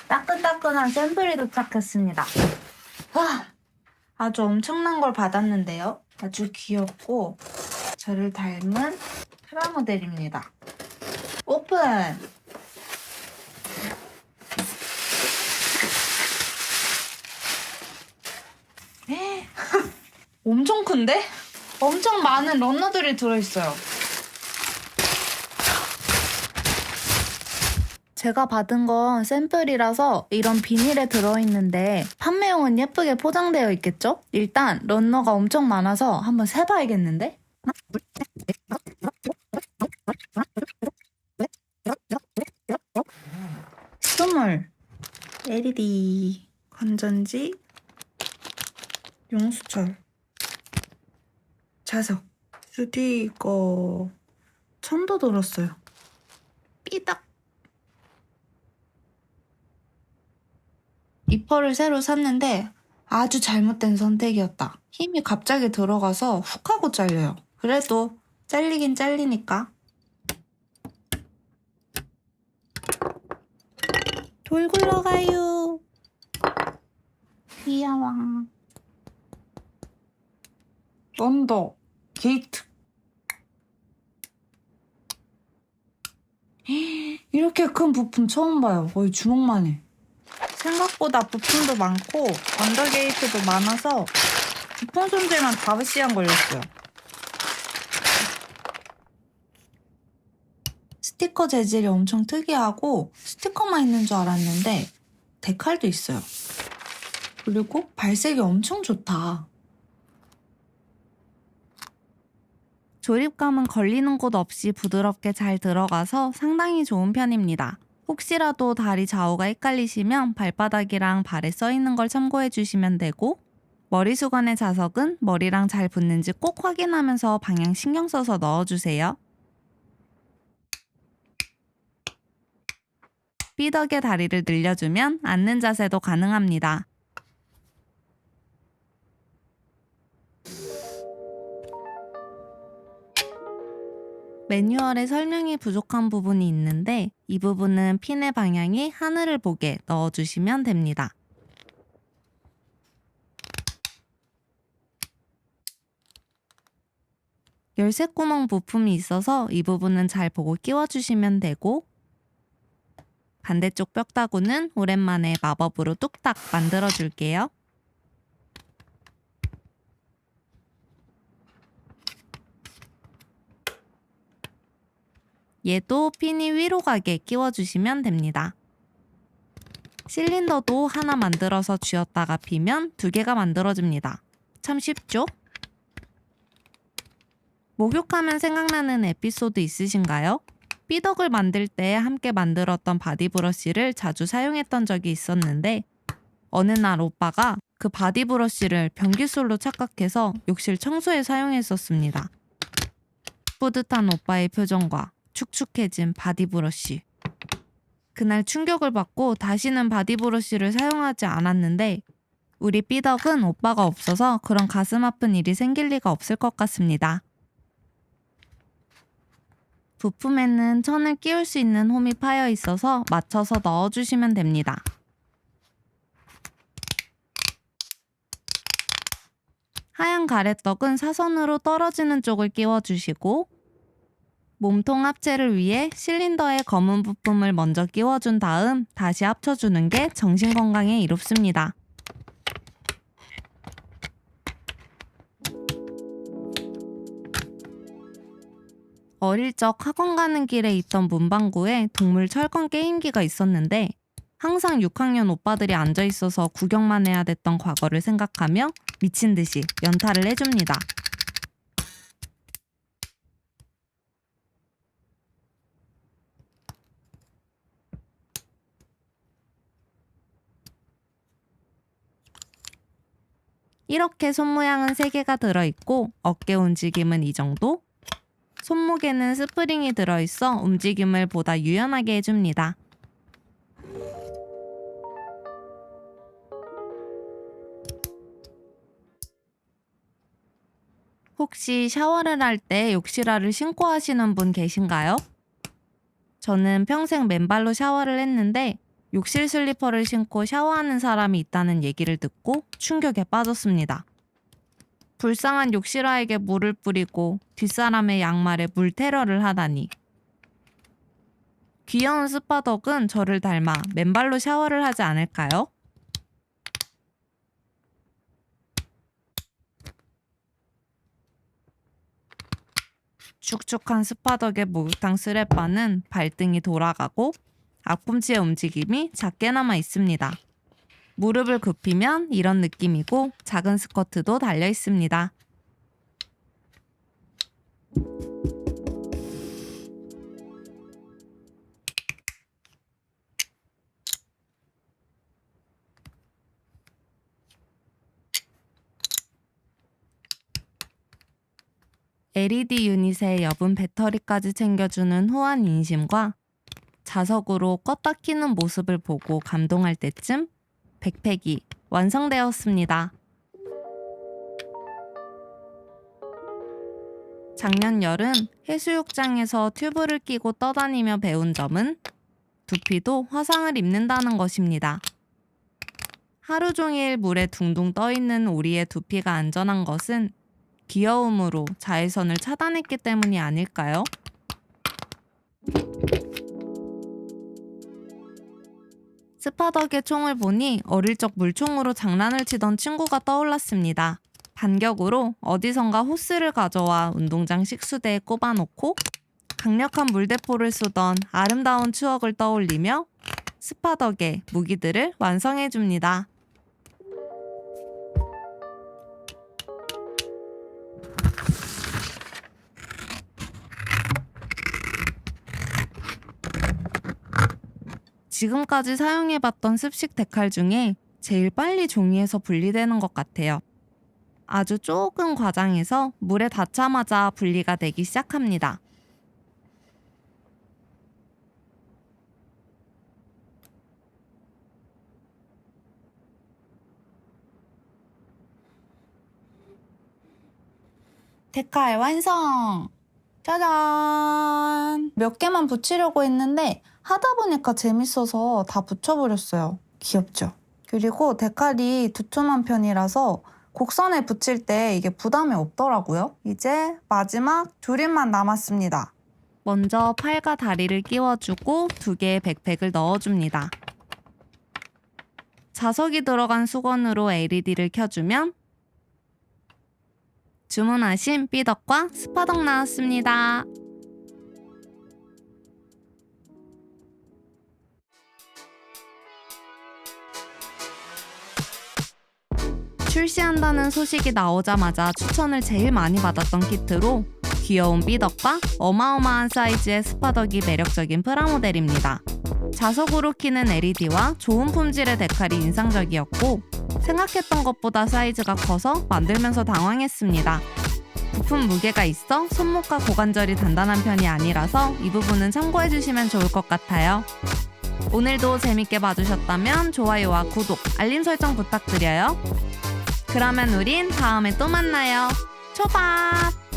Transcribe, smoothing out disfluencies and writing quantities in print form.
따끈따끈한 샘플이 도착했습니다. 와, 아주 엄청난 걸 받았는데요. 아주 귀엽고 저를 닮은 프라모델입니다. 오픈! 엄청 큰데? 엄청 많은 러너들이 들어있어요. 제가 받은 건 샘플이라서 이런 비닐에 들어있는데 판매용은 예쁘게 포장되어 있겠죠? 일단 러너가 엄청 많아서 한번 세봐야겠는데? 스물, LED, 건전지, 용수철, 자석, 스티커, 천도 들었어요. 삐딱. 이퍼를 새로 샀는데 아주 잘못된 선택이었다. 힘이 갑자기 들어가서 훅 하고 잘려요. 그래도 잘리긴 잘리니까. 돌 굴러가요. 귀여워. 언더, 게이트. 이렇게 큰 부품 처음 봐요. 거의 주먹만 해. 생각보다 부품도 많고 언더 게이트도 많아서 부품 손질만 5시간 걸렸어요. 스티커 재질이 엄청 특이하고 스티커만 있는 줄 알았는데 데칼도 있어요. 그리고 발색이 엄청 좋다. 조립감은 걸리는 곳 없이 부드럽게 잘 들어가서 상당히 좋은 편입니다. 혹시라도 다리 좌우가 헷갈리시면 발바닥이랑 발에 써있는 걸 참고해 주시면 되고, 머리 수건의 자석은 머리랑 잘 붙는지 꼭 확인하면서 방향 신경 써서 넣어주세요. 삐덕의 다리를 늘려주면 앉는 자세도 가능합니다. 매뉴얼에 설명이 부족한 부분이 있는데 이 부분은 핀의 방향이 하늘을 보게 넣어주시면 됩니다. 열쇠구멍 부품이 있어서 이 부분은 잘 보고 끼워주시면 되고, 반대쪽 뼈다구는 오랜만에 마법으로 뚝딱 만들어줄게요. 얘도 핀이 위로 가게 끼워주시면 됩니다. 실린더도 하나 만들어서 쥐었다가 피면 2개가 만들어집니다. 참 쉽죠? 목욕하면 생각나는 에피소드 있으신가요? 삐덕을 만들 때 함께 만들었던 바디브러쉬를 자주 사용했던 적이 있었는데 어느 날 오빠가 그 바디브러쉬를 변기술로 착각해서 욕실 청소에 사용했었습니다. 뿌듯한 오빠의 표정과 축축해진 바디브러쉬. 그날 충격을 받고 다시는 바디브러쉬를 사용하지 않았는데 우리 삐덕은 오빠가 없어서 그런 가슴 아픈 일이 생길 리가 없을 것 같습니다. 부품에는 천을 끼울 수 있는 홈이 파여 있어서 맞춰서 넣어주시면 됩니다. 하얀 가래떡은 사선으로 떨어지는 쪽을 끼워주시고, 몸통 합체를 위해 실린더의 검은 부품을 먼저 끼워준 다음 다시 합쳐주는 게 정신건강에 이롭습니다. 어릴 적 학원 가는 길에 있던 문방구에 동물 철권 게임기가 있었는데 항상 6학년 오빠들이 앉아있어서 구경만 해야 됐던 과거를 생각하며 미친 듯이 연타를 해줍니다. 이렇게 손모양은 3개가 들어있고 어깨 움직임은 이 정도? 손목에는 스프링이 들어있어 움직임을 보다 유연하게 해줍니다. 혹시 샤워를 할 때 욕실화를 신고 하시는 분 계신가요? 저는 평생 맨발로 샤워를 했는데 욕실 슬리퍼를 신고 샤워하는 사람이 있다는 얘기를 듣고 충격에 빠졌습니다. 불쌍한 욕실아에게 물을 뿌리고 뒷사람의 양말에 물 테러를 하다니. 귀여운 스파덕은 저를 닮아 맨발로 샤워를 하지 않을까요? 축축한 스파덕의 목욕탕 스레바는 발등이 돌아가고 앞꿈치의 움직임이 작게나마 있습니다. 무릎을 굽히면 이런 느낌이고 작은 스커트도 달려 있습니다. LED 유닛에 여분 배터리까지 챙겨주는 후한 인심과 자석으로 껐다 키는 모습을 보고 감동할 때쯤 백팩이 완성되었습니다. 작년 여름 해수욕장에서 튜브를 끼고 떠다니며 배운 점은 두피도 화상을 입는다는 것입니다. 하루 종일 물에 둥둥 떠있는 우리의 두피가 안전한 것은 귀여움으로 자외선을 차단했기 때문이 아닐까요? 스파덕의 총을 보니 어릴 적 물총으로 장난을 치던 친구가 떠올랐습니다. 반격으로 어디선가 호스를 가져와 운동장 식수대에 꼽아놓고 강력한 물대포를 쏘던 아름다운 추억을 떠올리며 스파덕의 무기들을 완성해줍니다. 지금까지 사용해봤던 습식 데칼 중에 제일 빨리 종이에서 분리되는 것 같아요. 아주 조금 과장해서 물에 닿자마자 분리가 되기 시작합니다. 데칼 완성! 짜잔! 몇 개만 붙이려고 했는데 하다 보니까 재밌어서 다 붙여버렸어요. 귀엽죠? 그리고 데칼이 두툼한 편이라서 곡선에 붙일 때 이게 부담이 없더라고요. 이제 마지막 조립만 남았습니다. 먼저 팔과 다리를 끼워주고 2개의 백팩을 넣어줍니다. 자석이 들어간 수건으로 LED를 켜주면 주문하신 삐덕과 스파덕 나왔습니다. 출시한다는 소식이 나오자마자 추천을 제일 많이 받았던 키트로 귀여운 삐덕과 어마어마한 사이즈의 스파덕이 매력적인 프라모델입니다. 자석으로 키는 LED와 좋은 품질의 데칼이 인상적이었고 생각했던 것보다 사이즈가 커서 만들면서 당황했습니다. 부품 무게가 있어 손목과 고관절이 단단한 편이 아니라서 이 부분은 참고해주시면 좋을 것 같아요. 오늘도 재밌게 봐주셨다면 좋아요와 구독, 알림 설정 부탁드려요. 그러면 우린 다음에 또 만나요. 초밥!